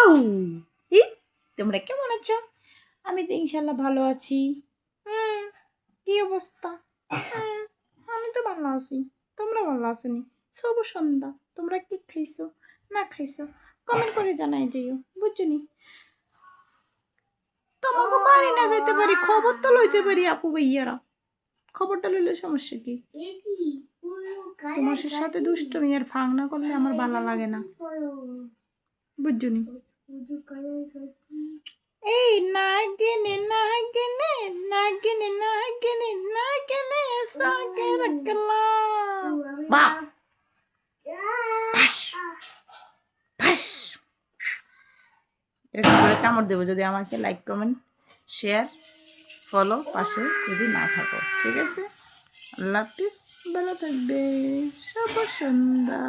আউ ই তোমরা কেমন আছো? আমি তো ইনশাল্লাহ ভালো আছি। কি অবস্থা? আমি তো ভালো আছি। তোমরা ভালো আছোনি? শুভ সন্ধ্যা। তোমরা কি খাইছো না খাইছো কমেন্ট করে জানাই যাইও, বুঝছনি? তোমাকে পারি না যেতে পারি, খবর তো লইতে পারি আপু ভাইয়ারা। খবরটা লইলে সমস্যা কি? তোমার সাথে দুষ্টমি আর ফাং না করলে আমার ভালো লাগে না, বুঝছনি? এই নাগিনে নাগিনে নাগিনে নাগিনে নাগিনে সাকে রাখলাম। বাহ ফাঁস ফাঁস এরকম করে কামড় দেবো যদি আমাকে লাইক কমেন্ট শেয়ার ফলো পাশে যদি না থাকো, ঠিক আছে? আল্লাহ হাফিজ, ভালো থাকবে, শুভ সন্ধ্যা।